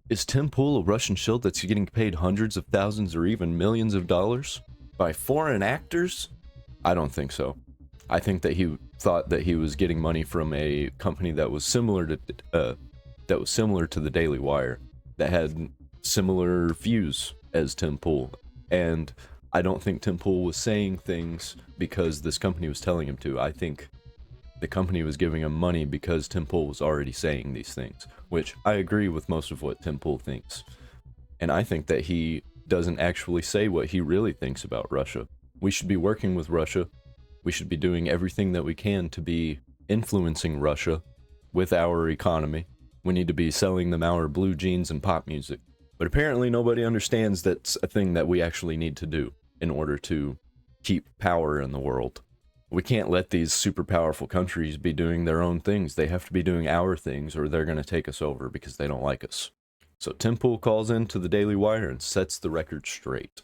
Is Tim Pool a Russian shill that's getting paid hundreds of thousands or even millions of dollars by foreign actors? I don't think so. I think that he thought that he was getting money from a company that was similar to the Daily Wire, that had similar views as Tim Pool. And I don't think Tim Pool was saying things because this company was telling him to. I think the company was giving him money because Tim Pool was already saying these things, which I agree with most of what Tim Pool thinks. And I think that he doesn't actually say what he really thinks about Russia. We should be working with Russia. We should be doing everything that we can to be influencing Russia with our economy. We need to be selling them our blue jeans and pop music. But apparently nobody understands that's a thing that we actually need to do in order to keep power in the world. We can't let these super powerful countries be doing their own things. They have to be doing our things or they're going to take us over because they don't like us. So Tim Pool calls into the Daily Wire and sets the record straight.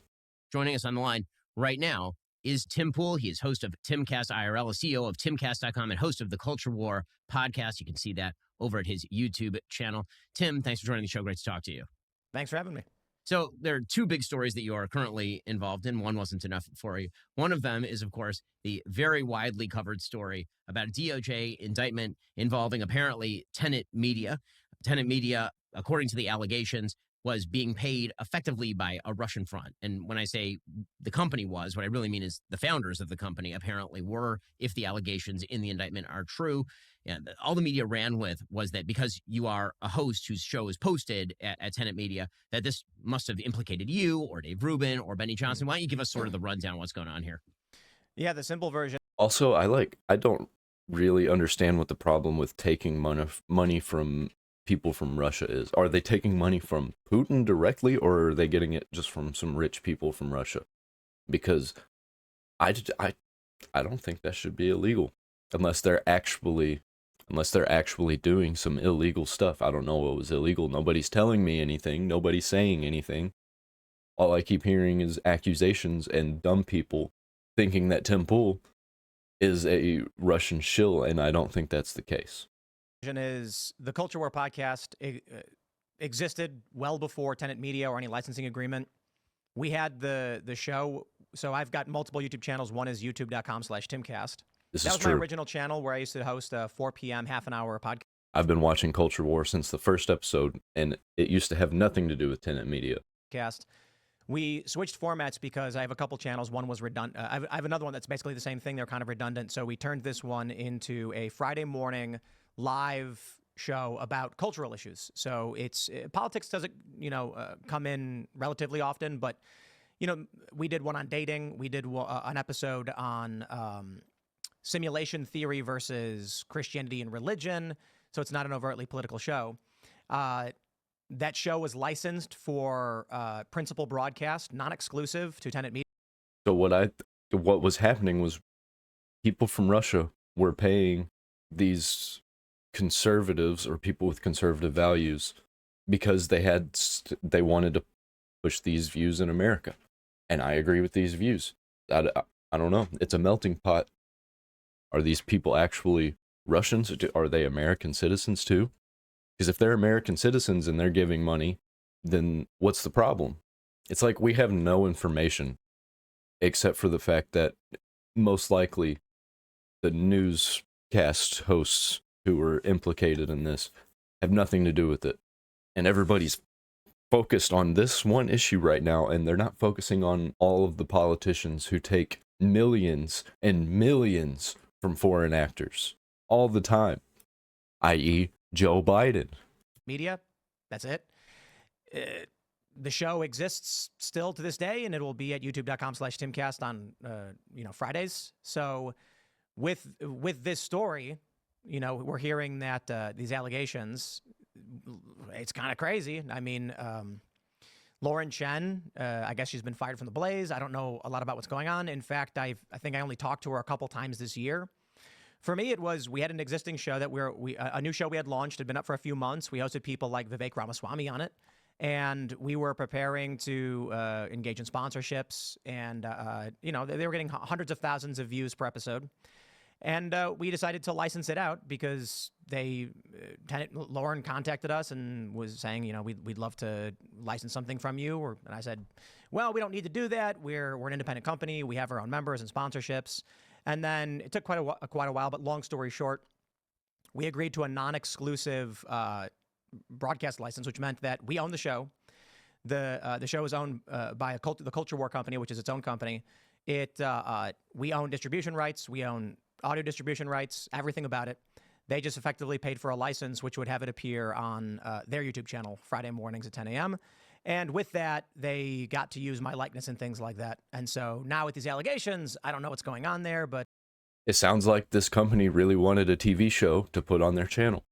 Joining us on the line right now is Tim Pool. He is host of Timcast IRL, a CEO of timcast.com, and host of the Culture War podcast. You can see that over at his YouTube channel. Tim, thanks for joining the show. Great to talk to you. Thanks for having me. So there are two big stories that you are currently involved in. One wasn't enough for you. One of them is, of course, the very widely covered story about a DOJ indictment involving apparently Tenet Media. Tenet Media, according to the allegations, was being paid effectively by a Russian front. And when I say the company was, what I really mean is the founders of the company apparently were, if the allegations in the indictment are true. And all the media ran with was that because you are a host whose show is posted at Tenet Media, that this must have implicated you or Dave Rubin or Benny Johnson. Why don't you give us sort of the rundown of what's going on here? Yeah, the simple version. Also, I don't really understand what the problem with taking money from people from Russia is. Are they taking money from Putin directly, or are they getting it just from some rich people from Russia? Because I don't think that should be illegal unless they're actually doing some illegal stuff. I don't know what was illegal. Nobody's telling me anything. Nobody's saying anything. All I keep hearing is accusations and dumb people thinking that Tim Pool is a Russian shill, and I don't think that's the case. Is the Culture War podcast existed well before Tenet Media or any licensing agreement. We had the show, so I've got multiple YouTube channels. One is youtube.com/timcast. That was my original channel where I used to host a 4 p.m. half an hour podcast. I've been watching Culture War since the first episode, and it used to have nothing to do with Tenet Media. We switched formats because I have a couple channels. One was redundant. I have another one that's basically the same thing. They're kind of redundant. So we turned this one into a Friday morning live show about cultural issues. So it's politics doesn't, come in relatively often, but, we did one on dating. We did an episode on simulation theory versus Christianity and religion. So it's not an overtly political show. That show was licensed for principal broadcast, non-exclusive to Tenet Media. So what was happening was people from Russia were paying these conservatives or people with conservative values because they wanted to push these views in America. And I agree with these views. I don't know. It's a melting pot. Are these people actually Russians? Are they American citizens too? Because if they're American citizens and they're giving money, then what's the problem? It's like we have no information except for the fact that most likely the newscast hosts who were implicated in this have nothing to do with it. And everybody's focused on this one issue right now, and they're not focusing on all of the politicians who take millions and millions from foreign actors all the time, i.e., Joe Biden. Media, that's it. The show exists still to this day, and it will be at youtube.com/timcast on Fridays. So with this story, we're hearing that these allegations, it's kind of crazy. I mean, Lauren Chen, I guess she's been fired from the Blaze. I don't know a lot about what's going on. In fact, I think I only talked to her a couple times this year. For me, we had an existing show that a new show we had launched, had been up for a few months. We hosted people like Vivek Ramaswamy on it, and we were preparing to engage in sponsorships, and they were getting hundreds of thousands of views per episode. And we decided to license it out because Lauren contacted us and was saying, we'd love to license something from you. And I said, well, we don't need to do that. We're an independent company. We have our own members and sponsorships. And then it took quite a while, but long story short, we agreed to a non-exclusive broadcast license, which meant that we own the show. The show is owned by the Culture War Company, which is its own company. We own distribution rights. We own audio distribution rights, everything about it. They just effectively paid for a license, which would have it appear on their YouTube channel Friday mornings at 10 a.m. And with that, they got to use my likeness and things like that. And so now with these allegations, I don't know what's going on there, but It sounds like this company really wanted a TV show to put on their channel.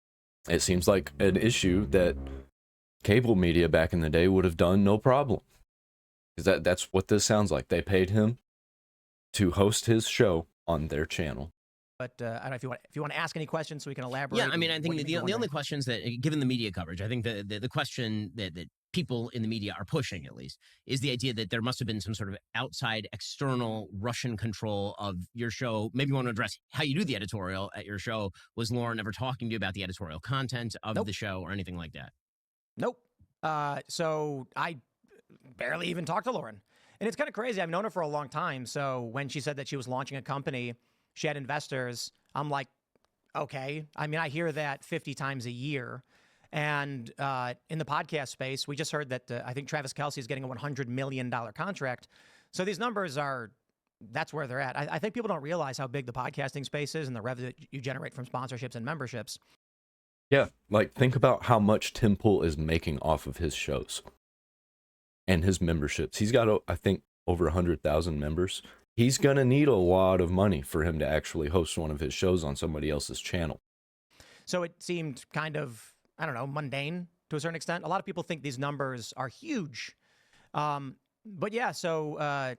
It seems like an issue that cable media back in the day would have done no problem. Because that's what this sounds like. They paid him to host his show on their channel. But I don't know if you want to ask any questions so we can elaborate. Yeah, I mean, I think the only questions that, given the media coverage, I think the question that people in the media are pushing, at least, is the idea that there must have been some sort of outside external Russian control of your show. Maybe you want to address how you do the editorial at your show. Was Lauren ever talking to you about the editorial content of the show or anything like that? Nope. So I barely even talked to Lauren. And it's kind of crazy. I've known her for a long time. So when she said that she was launching a company, she had investors, I'm like, okay. I mean, I hear that 50 times a year. And in the podcast space, we just heard that I think Travis Kelce is getting a $100 million contract. So these numbers that's where they're at. I think people don't realize how big the podcasting space is and the revenue that you generate from sponsorships and memberships. Yeah, like think about how much Tim Pool is making off of his shows and his memberships. He's got, I think, over 100,000 members. He's going to need a lot of money for him to actually host one of his shows on somebody else's channel. So it seemed kind of, I don't know, mundane to a certain extent. A lot of people think these numbers are huge. But yeah, so I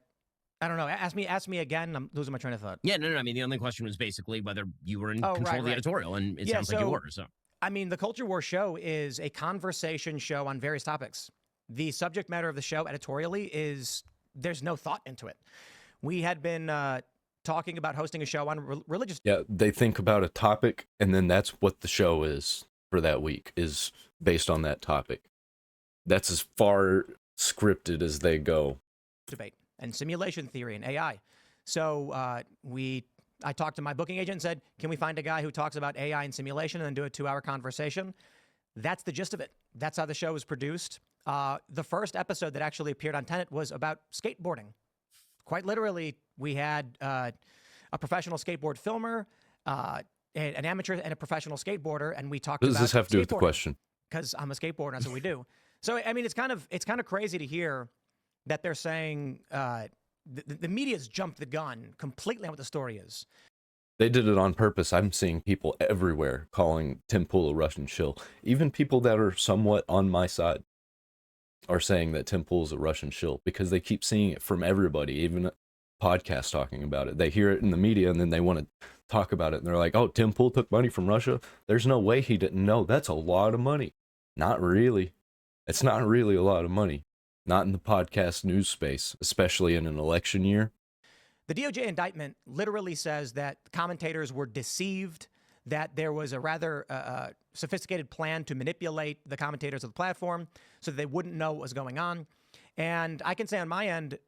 don't know. Ask me again. I'm losing my train of thought. Yeah, no. I mean, the only question was basically whether you were in control of the editorial, and it sounds like you were. So, I mean, the Culture War show is a conversation show on various topics. The subject matter of the show editorially there's no thought into it. We had been talking about hosting a show on religious. Yeah, they think about a topic, and then that's what the show is for that week, is based on that topic. That's as far scripted as they go. Debate and simulation theory and AI. So I talked to my booking agent and said, can we find a guy who talks about AI and simulation and then do a 2-hour conversation? That's the gist of it. That's how the show was produced. The first episode that actually appeared on Tenet was about skateboarding. Quite literally, we had a professional skateboard filmer, an amateur and a professional skateboarder, and we talked about. What does this have to do with the question? Because I'm a skateboarder, that's what we do. So I mean, it's kind of crazy to hear that they're saying the media's jumped the gun completely on what the story is. They did it on purpose. I'm seeing people everywhere calling Tim Pool a Russian shill. Even people that are somewhat on my side are saying that Tim Pool is a Russian shill because they keep seeing it from everybody, even podcasts talking about it. They hear it in the media and then they want to talk about it. And they're like, oh, Tim Pool took money from Russia? There's no way he didn't know. That's a lot of money. Not really. It's not really a lot of money. Not in the podcast news space, especially in an election year. The DOJ indictment literally says that commentators were deceived, that there was a rather sophisticated plan to manipulate the commentators of the platform so that they wouldn't know what was going on. And I can say on my end,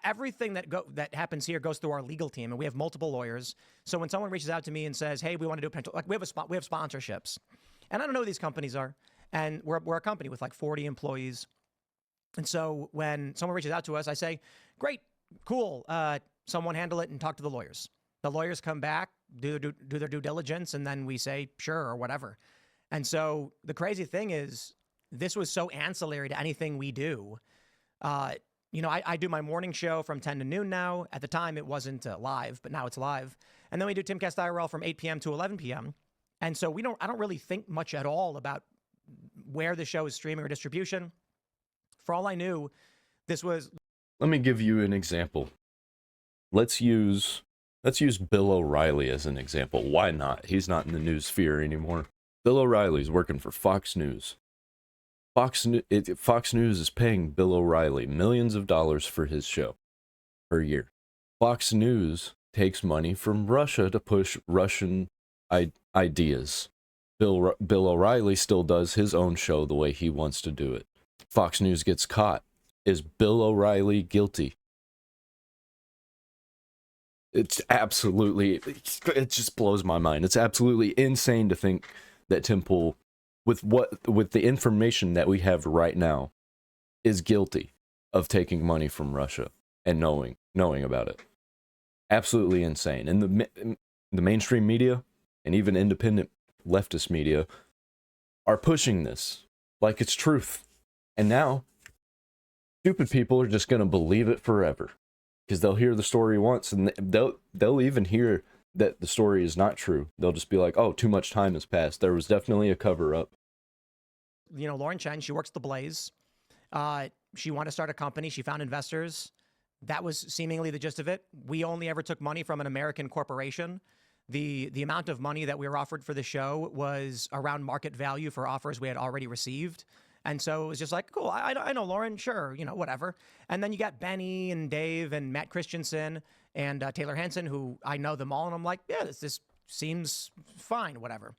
everything that happens here goes through our legal team, and we have multiple lawyers. So when someone reaches out to me and says, "Hey, we want to do a potential," like we have sponsorships, and I don't know who these companies are, and we're a company with like 40 employees, and so when someone reaches out to us, I say, "Great, cool, someone handle it and talk to the lawyers." The lawyers come back, do their due diligence, and then we say, "Sure," or whatever. And so the crazy thing is, this was so ancillary to anything we do. I do my morning show from 10 to noon now. At the time, it wasn't live, but now it's live. And then we do Timcast IRL from 8 p.m. to 11 p.m. And so I don't really think much at all about where the show is streaming or distribution. For all I knew, this was... Let me give you an example. Let's use Bill O'Reilly as an example. Why not? He's not in the news sphere anymore. Bill O'Reilly's working for Fox News. Fox News is paying Bill O'Reilly millions of dollars for his show per year. Fox News takes money from Russia to push Russian ideas. Bill O'Reilly still does his own show the way he wants to do it. Fox News gets caught. Is Bill O'Reilly guilty? It's absolutely, it just blows my mind. It's absolutely insane to think that Tim Pool, with the information that we have right now, is guilty of taking money from Russia and knowing about it. Absolutely insane. And the mainstream media and even independent leftist media are pushing this like it's truth. And now, stupid people are just going to believe it forever. Because they'll hear the story once, and they'll even hear that the story is not true. They'll just be like, oh, too much time has passed. There was definitely a cover-up. You know, Lauren Chen, she works the Blaze. She wanted to start a company. She found investors. That was seemingly the gist of it. We only ever took money from an American corporation. The amount of money that we were offered for the show was around market value for offers we had already received. And so it was just like, cool, I know Lauren, sure, you know, whatever. And then you got Benny and Dave and Matt Christensen and Taylor Hansen, who I know them all. And I'm like, yeah, this seems fine, whatever.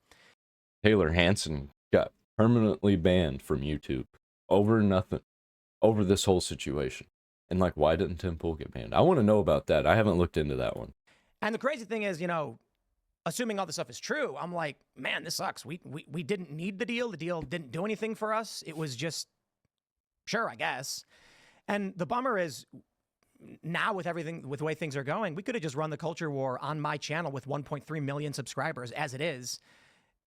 Taylor Hansen got permanently banned from YouTube over nothing, over this whole situation. And like, why didn't Tim Pool get banned? I want to know about that. I haven't looked into that one. And the crazy thing is, you know, assuming all this stuff is true, I'm like, man, this sucks. We didn't need the deal. The deal didn't do anything for us. It was just, sure, I guess. And the bummer is, now with everything, with the way things are going, we could have just run the culture war on my channel with 1.3 million subscribers as it is,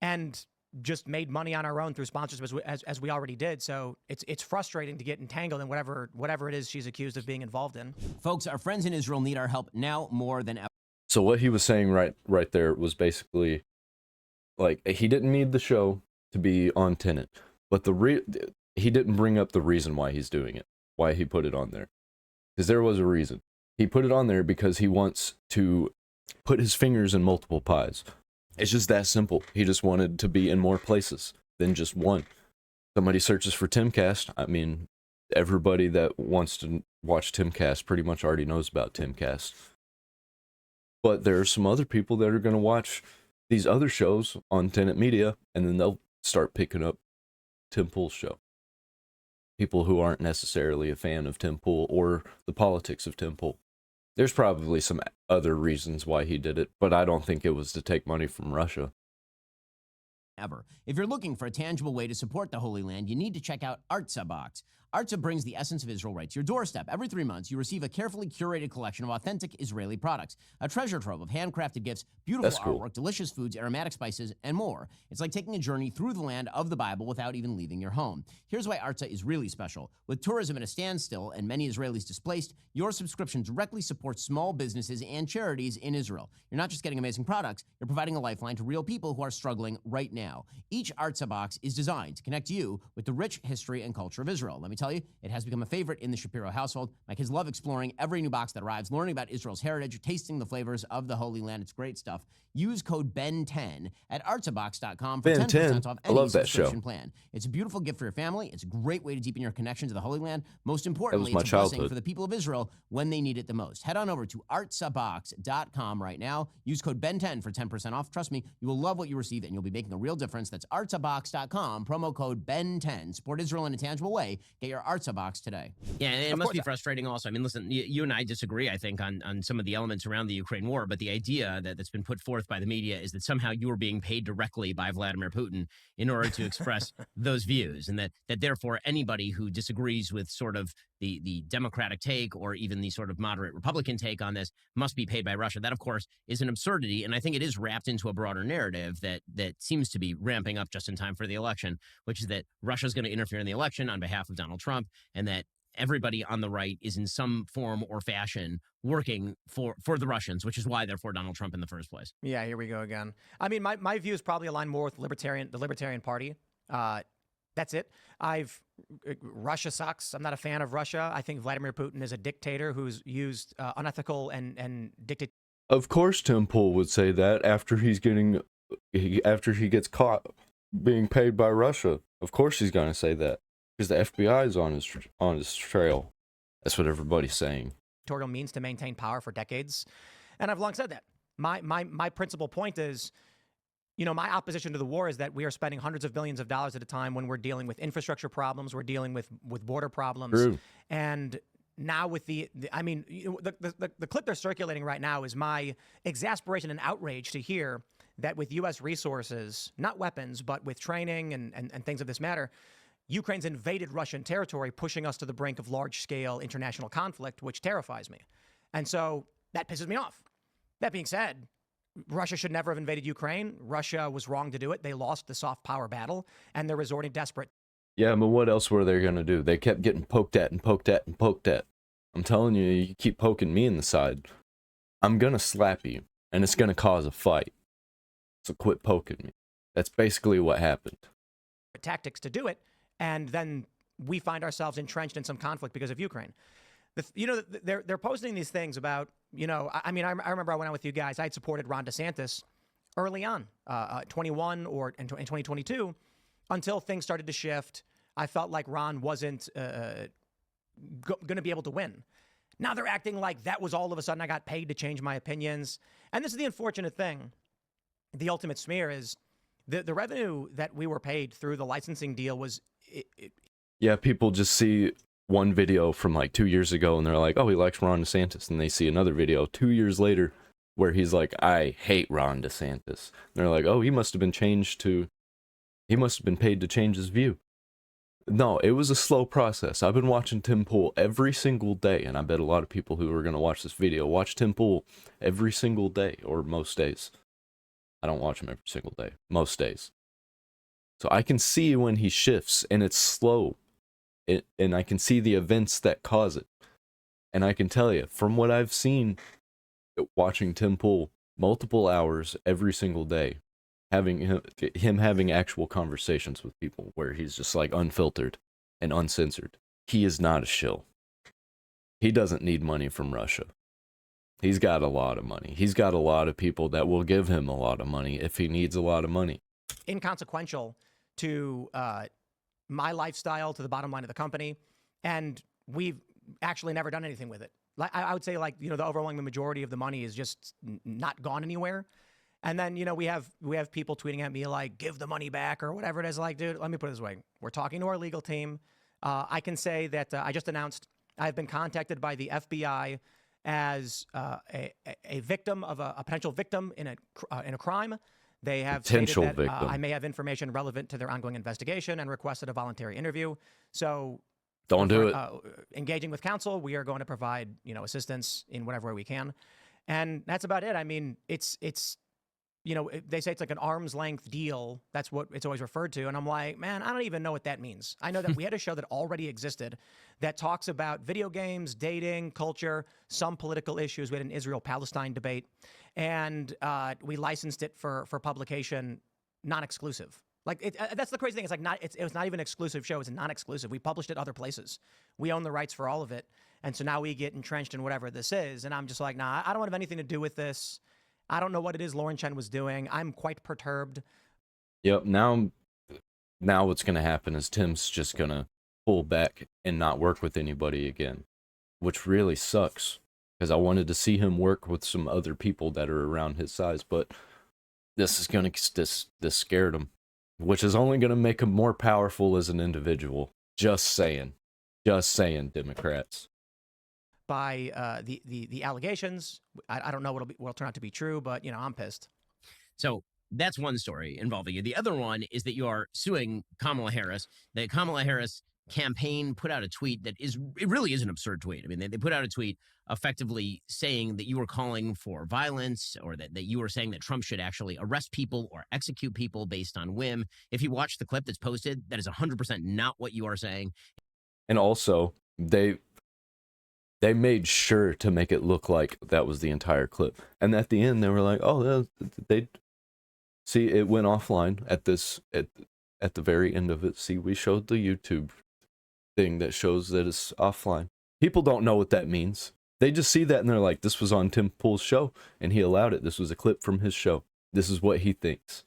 and just made money on our own through sponsorships as we already did. So it's frustrating to get entangled in whatever it is she's accused of being involved in. Folks, our friends in Israel need our help now more than ever. So what he was saying right there was basically like, he didn't need the show to be on Tenet, but he didn't bring up the reason why he's doing it, why he put it on there, because there was a reason. He put it on there because he wants to put his fingers in multiple pies. It's just that simple. He just wanted to be in more places than just one. Somebody searches for timcast. I mean, everybody that wants to watch timcast pretty much already knows about timcast. But there are some other people that are going to watch these other shows on Tenet Media, and then they'll start picking up Tim Pool's show. People who aren't necessarily a fan of Tim Pool or the politics of Tim Pool. There's probably some other reasons why he did it, but I don't think it was to take money from Russia. Ever. If you're looking for a tangible way to support the Holy Land, you need to check out Artza Box. Artza brings the essence of Israel right to your doorstep. Every 3 months, you receive a carefully curated collection of authentic Israeli products, a treasure trove of handcrafted gifts, beautiful artwork, delicious foods, aromatic spices, and more. It's like taking a journey through the land of the Bible without even leaving your home. Here's why Artza is really special. With tourism at a standstill and many Israelis displaced, your subscription directly supports small businesses and charities in Israel. You're not just getting amazing products, you're providing a lifeline to real people who are struggling right now. Each Artza box is designed to connect you with the rich history and culture of Israel. Let me tell you, it has become a favorite in the Shapiro household. My kids love exploring every new box that arrives, learning about Israel's heritage, tasting the flavors of the Holy Land. It's great stuff. Use code BEN10 at artzabox.com for 10% off any subscription plan. It's a beautiful gift for your family. It's a great way to deepen your connection to the Holy Land. Most importantly, it's a blessing for the people of Israel when they need it the most. Head on over to artzabox.com right now. Use code BEN10 for 10% off. Trust me, you will love what you receive, and you'll be making a real difference. That's artzabox.com, promo code BEN10. Support Israel in a tangible way. Get your Artza box today. Yeah, and it must be frustrating also. I mean, listen, you and I disagree, I think, on some of the elements around the Ukraine war, but the idea that's been put forth by the media is that somehow you are being paid directly by Vladimir Putin in order to express those views, and that therefore anybody who disagrees with sort of the Democratic take or even the sort of moderate Republican take on this must be paid by Russia. That, of course, is an absurdity, and I think it is wrapped into a broader narrative that seems to be ramping up just in time for the election, which is that Russia's going to interfere in the election on behalf of Donald Trump, and that everybody on the right is in some form or fashion working for the Russians, which is why they're for Donald Trump in the first place. Yeah, here we go again. I mean, my views probably align more with the Libertarian Party. That's it. Russia sucks. I'm not a fan of Russia. I think Vladimir Putin is a dictator who's used unethical and dictatorial. Of course, Tim Pool would say that after he gets caught being paid by Russia. Of course, he's going to say that. Because the FBI is on his trail. That's what everybody's saying. Means to maintain power for decades. And I've long said that. My principal point is, my opposition to the war is that we are spending hundreds of billions of dollars at a time when we're dealing with infrastructure problems, we're dealing with border problems. True. And now with the clip they're circulating right now is my exasperation and outrage to hear that with U.S. resources, not weapons, but with training and things of this matter, Ukraine's invaded Russian territory, pushing us to the brink of large-scale international conflict, which terrifies me. And so that pisses me off. That being said, Russia should never have invaded Ukraine. Russia was wrong to do it. They lost the soft power battle, and they're resorting desperate. Yeah, but what else were they going to do? They kept getting poked at and poked at and poked at. I'm telling you, you keep poking me in the side, I'm going to slap you, and it's going to cause a fight. So quit poking me. That's basically what happened. Tactics to do it, and then we find ourselves entrenched in some conflict because of Ukraine. They're posting these things about, I remember I went out with you guys. I had supported Ron DeSantis early on, 21 or in 2022, until things started to shift. I felt like Ron wasn't going to be able to win. Now they're acting like that was all of a sudden I got paid to change my opinions. And this is the unfortunate thing. The ultimate smear is the revenue that we were paid through the licensing deal was... Yeah, people just see one video from like 2 years ago and they're like, oh, he likes Ron DeSantis. And they see another video 2 years later where he's like, I hate Ron DeSantis. And they're like, oh, he must have been paid to change his view. No, it was a slow process. I've been watching Tim Pool every single day, and I bet a lot of people who are going to watch this video watch Tim Pool every single day, or most days. I don't watch him every single day, most days. So I can see when he shifts, and it's slow, and I can see the events that cause it. And I can tell you, from what I've seen, watching Tim Pool multiple hours every single day, having him having actual conversations with people where he's just like unfiltered and uncensored. He is not a shill. He doesn't need money from Russia. He's got a lot of money. He's got a lot of people that will give him a lot of money if he needs a lot of money. Inconsequential to my lifestyle, to the bottom line of the company, and we've actually never done anything with it. I would say, the overwhelming majority of the money is just not gone anywhere. And then, we have people tweeting at me like, give the money back or whatever it is. Like, dude, let me put it this way. We're talking to our legal team. I can say that I just announced I've been contacted by the FBI as a victim of a potential victim in a crime. They have potential stated that victim. I may have information relevant to their ongoing investigation and requested a voluntary interview. So don't do it. Engaging with counsel, we are going to provide, assistance in whatever way we can. And that's about it. I mean, it's they say it's like an arm's length deal. That's what it's always referred to. And I'm like, man, I don't even know what that means. I know that we had a show that already existed that talks about video games, dating, culture, some political issues. We had an Israel-Palestine debate, and we licensed it for publication, non-exclusive. That's the crazy thing. It was not even an exclusive show. It's a non-exclusive. We published it other places. We own the rights for all of it. And so now we get entrenched in whatever this is. And I'm just like, nah, I don't have anything to do with this. I don't know what it is Lauren Chen was doing. I'm quite perturbed. Yep. Now what's going to happen is Tim's just going to pull back and not work with anybody again, which really sucks because I wanted to see him work with some other people that are around his size. But this scared him, which is only going to make him more powerful as an individual. Just saying, Democrats. By the allegations. I don't know what'll turn out to be true, but I'm pissed. So that's one story involving you. The other one is that you are suing Kamala Harris. The Kamala Harris campaign put out a tweet it really is an absurd tweet. I mean, they put out a tweet effectively saying that you were calling for violence, or that you were saying that Trump should actually arrest people or execute people based on whim. If you watch the clip that's posted, that is 100% not what you are saying. And also, they made sure to make it look like that was the entire clip. And at the end, they were like, oh, see, it went offline at the very end of it. See, we showed the YouTube thing that shows that it's offline. People don't know what that means. They just see that and they're like, this was on Tim Pool's show and he allowed it. This was a clip from his show. This is what he thinks.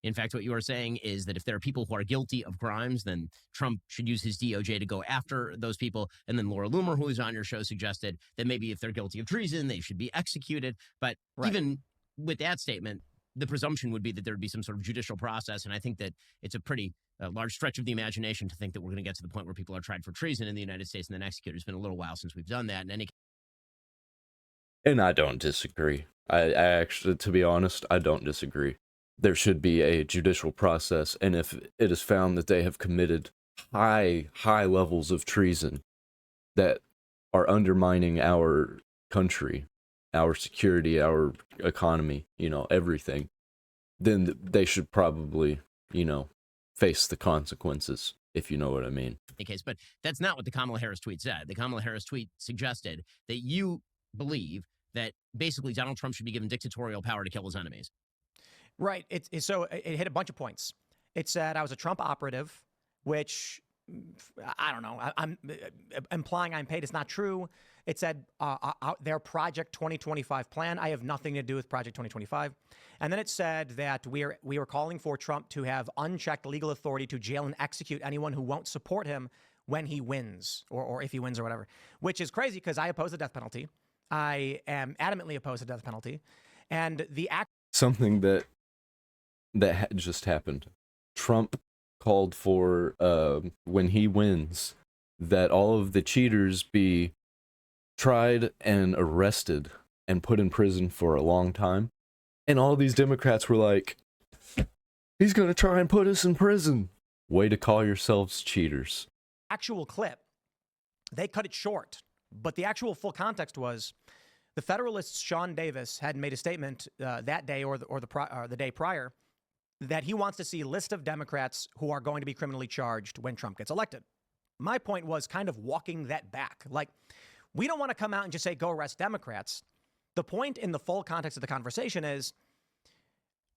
In fact, what you are saying is that if there are people who are guilty of crimes, then Trump should use his DOJ to go after those people. And then Laura Loomer, who was on your show, suggested that maybe if they're guilty of treason, they should be executed. But even with that statement, the presumption would be that there would be some sort of judicial process. And I think that it's a pretty large stretch of the imagination to think that we're going to get to the point where people are tried for treason in the United States and then executed. It's been a little while since we've done that. In any And I don't disagree. I actually, to be honest, I don't disagree. There should be a judicial process, and if it is found that they have committed high levels of treason that are undermining our country, our security, our economy, everything, then they should probably, face the consequences, if you know what I mean. case, but that's not what the Kamala Harris tweet said. The Kamala Harris tweet suggested that you believe that basically Donald Trump should be given dictatorial power to kill his enemies. Right. So it hit a bunch of points. It said I was a Trump operative, which I don't know. I'm implying I'm paid. It's not true. It said their Project 2025 plan. I have nothing to do with Project 2025. And then it said that we were calling for Trump to have unchecked legal authority to jail and execute anyone who won't support him when he wins or if he wins or whatever, which is crazy because I oppose the death penalty. I am adamantly opposed to the death penalty. And the something that just happened. Trump called for, when he wins, that all of the cheaters be tried and arrested and put in prison for a long time. And all these Democrats were like, he's going to try and put us in prison. Way to call yourselves cheaters. Actual clip, they cut it short. But the actual full context was the Federalist's Sean Davis had made a statement that day or the day prior that he wants to see a list of Democrats who are going to be criminally charged when Trump gets elected. My point was kind of walking that back. Like, we don't want to come out and just say, go arrest Democrats. The point in the full context of the conversation is,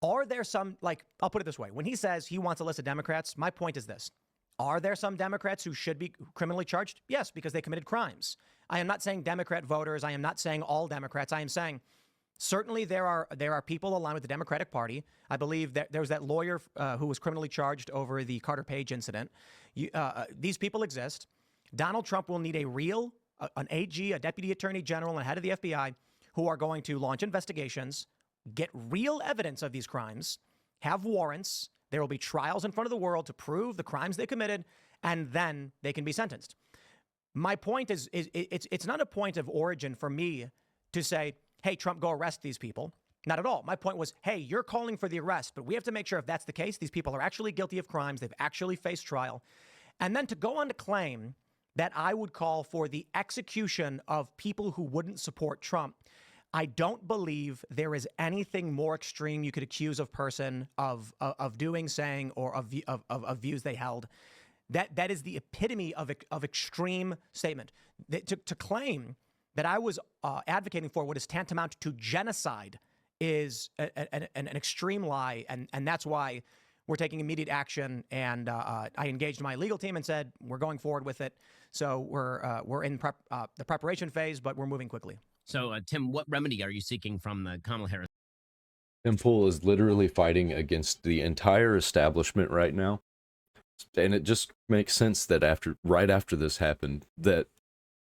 are there some, like, I'll put it this way. When he says he wants a list of Democrats, my point is this. Are there some Democrats who should be criminally charged? Yes, because they committed crimes. I am not saying Democrat voters. I am not saying all Democrats. I am saying certainly there are people aligned with the Democratic Party. I believe that there was that lawyer who was criminally charged over the Carter Page incident. These people exist. Donald Trump will need an AG, a deputy attorney general, and head of the FBI who are going to launch investigations, get real evidence of these crimes, have warrants. There will be trials in front of the world to prove the crimes they committed, and then they can be sentenced. My point is it's not a point of origin for me to say, hey, Trump, go arrest these people. Not at all. My point was, hey, you're calling for the arrest, but we have to make sure if that's the case, these people are actually guilty of crimes. They've actually faced trial. And then to go on to claim that I would call for the execution of people who wouldn't support Trump, I don't believe there is anything more extreme you could accuse a person of doing, saying, or of views they held. That is the epitome of extreme statement. To claim that I was advocating for what is tantamount to genocide is an extreme lie, and that's why we're taking immediate action. And I engaged my legal team and said we're going forward with it. So we're in the preparation phase, but we're moving quickly. So, Tim, what remedy are you seeking from the Kamala Harris? Tim Pool is literally fighting against the entire establishment right now. And it just makes sense that right after this happened, that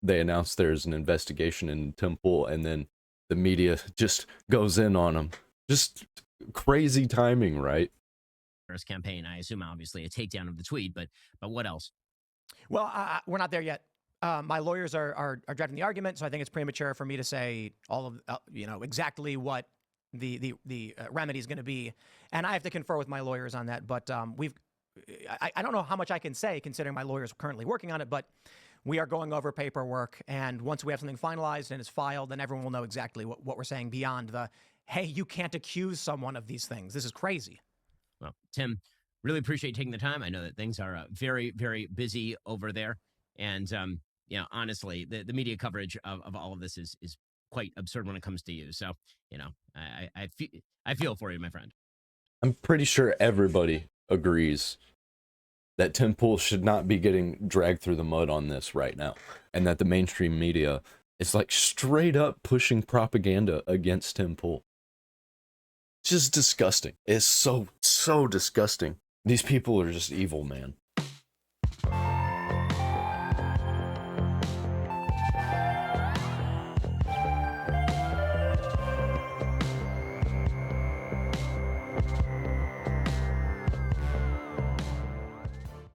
they announced there's an investigation in Tim Pool, and then the media just goes in on them. Just crazy timing, right? Harris campaign, I assume, obviously, a takedown of the tweet, but what else? Well, we're not there yet. My lawyers are drafting the argument, so I think it's premature for me to say all of exactly what the remedy is going to be, and I have to confer with my lawyers on that. But I don't know how much I can say considering my lawyers are currently working on it, but we are going over paperwork, and once we have something finalized and it's filed, then everyone will know exactly what we're saying beyond the, hey, you can't accuse someone of these things. This is crazy. Well, Tim, really appreciate taking the time. I know that things are very, very busy over there. And, honestly, the media coverage of all of this is quite absurd when it comes to you. So, I feel for you, my friend. I'm pretty sure everybody agrees that Tim Pool should not be getting dragged through the mud on this right now, and that the mainstream media is like straight up pushing propaganda against Tim Pool. Just disgusting. It's so disgusting. These people are just evil, man.